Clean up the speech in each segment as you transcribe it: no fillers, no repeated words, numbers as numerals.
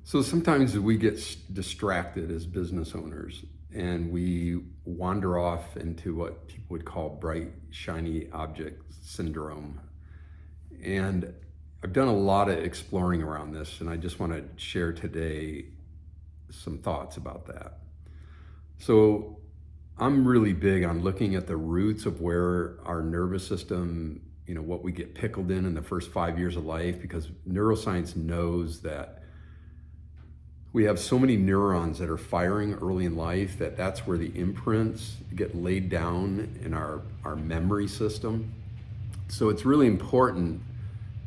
So sometimes we get distracted as business owners and we wander off into what people would call bright, shiny object syndrome. And I've done a lot of exploring around this, and I just want to share today some thoughts about that. So I'm really big on looking at the roots of where our nervous system, what we get pickled in the first 5 years of life, because neuroscience knows that we have so many neurons that are firing early in life that's where the imprints get laid down in our memory system. So it's really important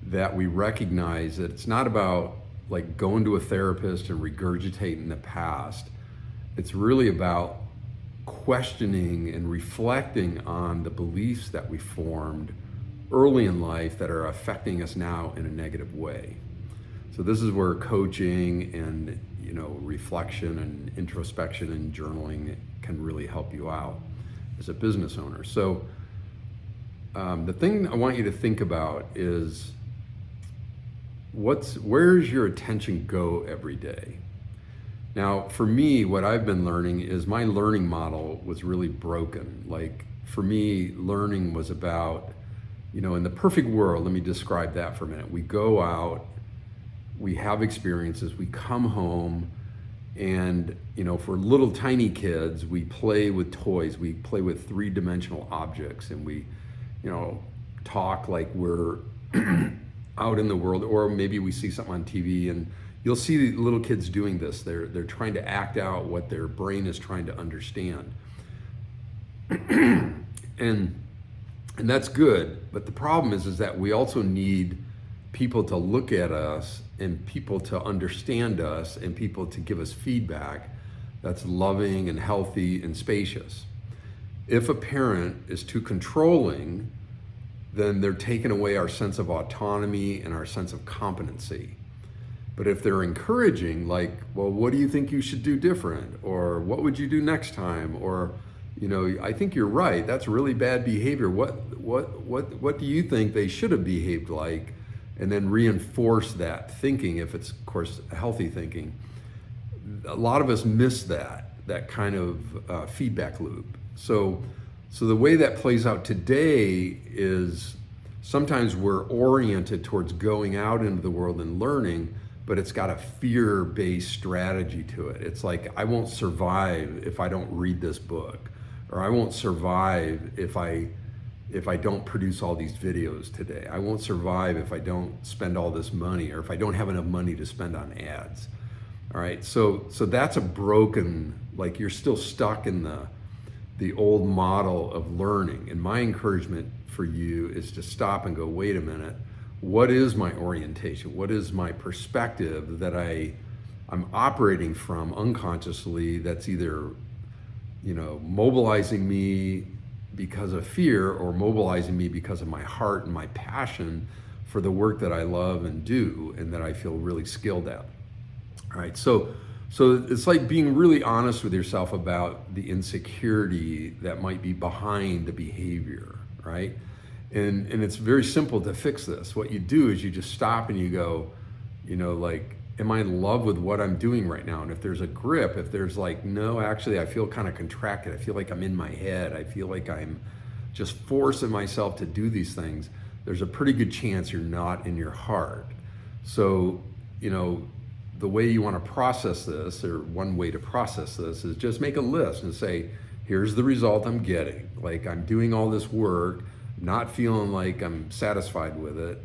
that we recognize that it's not about like going to a therapist and regurgitating the past. It's really about questioning and reflecting on the beliefs that we formed early in life that are affecting us now in a negative way. So this is where coaching and reflection and introspection and journaling can really help you out as a business owner. So the thing I want you to think about is where's your attention go every day? Now, for me, what I've been learning is my learning model was really broken. Like for me, learning was about, in the perfect world, let me describe that for a minute. We go out, we have experiences, we come home, and for little tiny kids, we play with toys, we play with three-dimensional objects, and we talk like we're out in the world, or maybe we see something on TV, and you'll see little kids doing this. They're trying to act out what their brain is trying to understand. and that's good, but the problem is that we also need people to look at us and people to understand us and people to give us feedback that's loving and healthy and spacious. If a parent is too controlling, then they're taking away our sense of autonomy and our sense of competency. But if they're encouraging, like, well, what do you think you should do different? Or what would you do next time? Or, I think you're right, that's really bad behavior. What do you think they should have behaved like? And then reinforce that thinking, if it's, of course, healthy thinking. A lot of us miss that kind of feedback loop. So the way that plays out today is sometimes we're oriented towards going out into the world and learning, but it's got a fear-based strategy to it. It's like, I won't survive if I don't read this book, or I won't survive if I don't produce all these videos today. I won't survive if I don't spend all this money, or if I don't have enough money to spend on ads. All right, so that's a broken, like you're still stuck in the old model of learning. And my encouragement for you is to stop and go, wait a minute, what is my orientation? What is my perspective that I'm operating from unconsciously that's either, mobilizing me because of fear or mobilizing me because of my heart and my passion for the work that I love and do and that I feel really skilled at. All right, so it's like being really honest with yourself about the insecurity that might be behind the behavior, right? And it's very simple to fix this. What you do is you just stop and you go, like, am I in love with what I'm doing right now? And if there's a grip, if there's like, no, actually, I feel kind of contracted. I feel like I'm in my head. I feel like I'm just forcing myself to do these things. There's a pretty good chance you're not in your heart. So, the way you want to process this, or one way to process this, is just make a list and say, here's the result I'm getting. Like, I'm doing all this work, not feeling like I'm satisfied with it,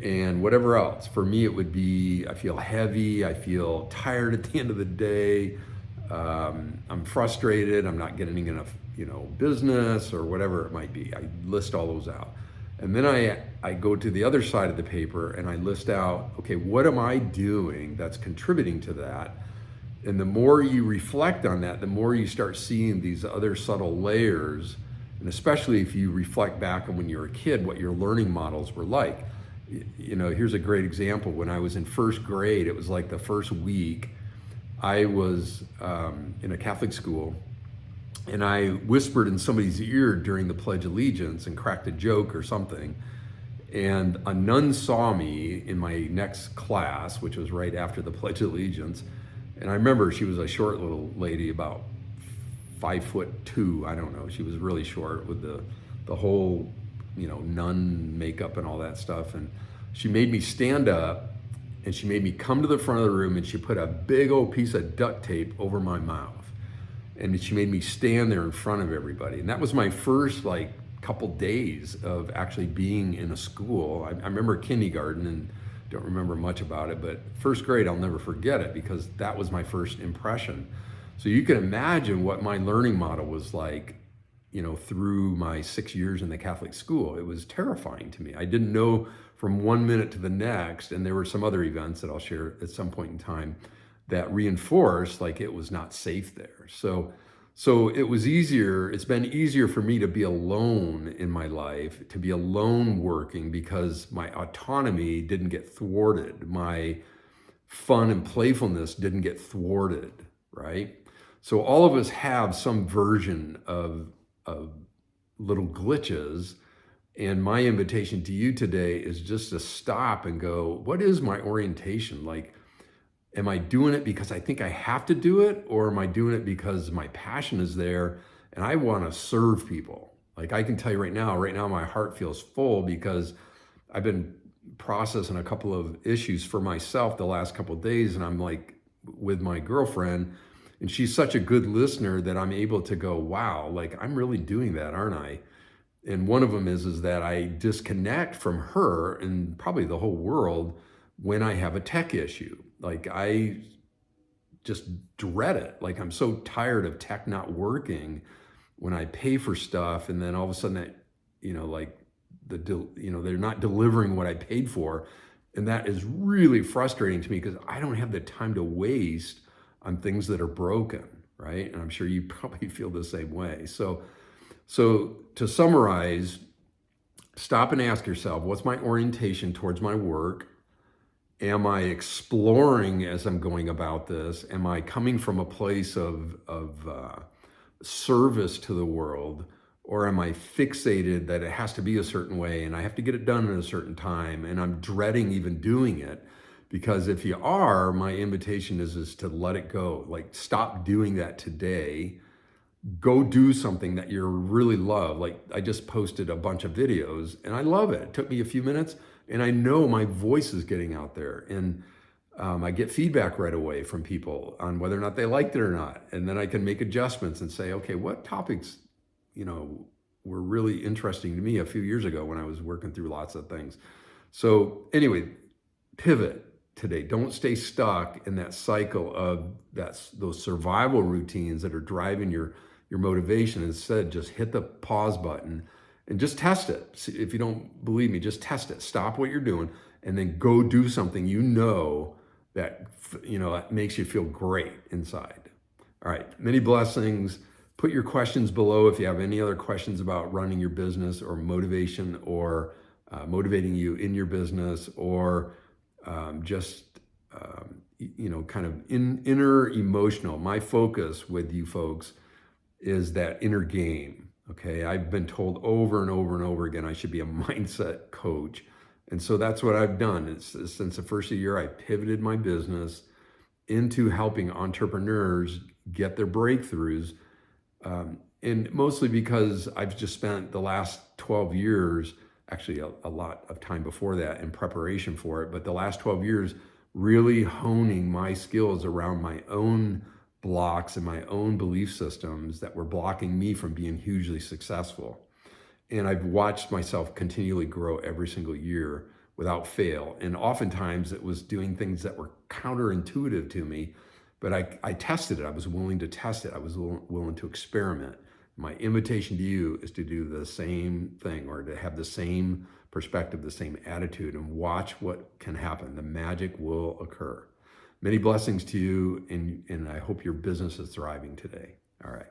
and whatever else. For me, it would be, I feel heavy, I feel tired at the end of the day, I'm frustrated, I'm not getting enough, business, or whatever it might be. I list all those out. And then I go to the other side of the paper and I list out, okay, what am I doing that's contributing to that? And the more you reflect on that, the more you start seeing these other subtle layers. And especially if you reflect back on when you were a kid, what your learning models were like. Here's a great example. When I was in first grade, it was like the first week, I was in a Catholic school, and I whispered in somebody's ear during the Pledge of Allegiance and cracked a joke or something. And a nun saw me in my next class, which was right after the Pledge of Allegiance. And I remember she was a short little lady, about 5'2". I don't know. She was really short with the whole, nun makeup and all that stuff. And she made me stand up, and she made me come to the front of the room, and she put a big old piece of duct tape over my mouth. And she made me stand there in front of everybody. And that was my first couple days of actually being in a school. I remember kindergarten and don't remember much about it, but first grade, I'll never forget it because that was my first impression. So you can imagine what my learning model was like, through my 6 years in the Catholic school. It was terrifying to me. I didn't know from one minute to the next, and there were some other events that I'll share at some point in time that reinforced it was not safe there. So it was easier, it's been easier for me to be alone in my life, to be alone working, because my autonomy didn't get thwarted. My fun and playfulness didn't get thwarted, right? So all of us have some version of little glitches. And my invitation to you today is just to stop and go, what is my orientation? Am I doing it because I think I have to do it? Or am I doing it because my passion is there and I want to serve people? I can tell you right now my heart feels full because I've been processing a couple of issues for myself the last couple of days. And I'm with my girlfriend, and she's such a good listener that I'm able to go, wow, I'm really doing that, aren't I? And one of them is that I disconnect from her and probably the whole world when I have a tech issue. I just dread it. I'm so tired of tech not working when I pay for stuff, and then all of a sudden that, they're not delivering what I paid for. And that is really frustrating to me because I don't have the time to waste on things that are broken, right? And I'm sure you probably feel the same way. So to summarize, stop and ask yourself, what's my orientation towards my work? Am I exploring as I'm going about this? Am I coming from a place of service to the world? Or am I fixated that it has to be a certain way and I have to get it done in a certain time and I'm dreading even doing it? Because if you are, my invitation is to let it go. Stop doing that today. Go do something that you really love. I just posted a bunch of videos and I love it. It took me a few minutes. And I know my voice is getting out there, and I get feedback right away from people on whether or not they liked it or not. And then I can make adjustments and say, okay, what topics, were really interesting to me a few years ago when I was working through lots of things. So anyway, pivot today. Don't stay stuck in that cycle of those survival routines that are driving your motivation. Instead, just hit the pause button and just test it. See, if you don't believe me, just test it. Stop what you're doing and then go do something that that makes you feel great inside. All right, many blessings. Put your questions below if you have any other questions about running your business or motivation or motivating you in your business or kind of inner emotional. My focus with you folks is that inner game. Okay, I've been told over and over and over again I should be a mindset coach. And so that's what I've done. Since the first of the year, I pivoted my business into helping entrepreneurs get their breakthroughs. And mostly because I've just spent the last 12 years, actually a lot of time before that in preparation for it, but the last 12 years really honing my skills around my own blocks and my own belief systems that were blocking me from being hugely successful. And I've watched myself continually grow every single year without fail. And oftentimes it was doing things that were counterintuitive to me, but I tested it. I was willing to test it. I was willing to experiment. My invitation to you is to do the same thing, or to have the same perspective, the same attitude, and watch what can happen. The magic will occur. Many blessings to you, and I hope your business is thriving today. All right.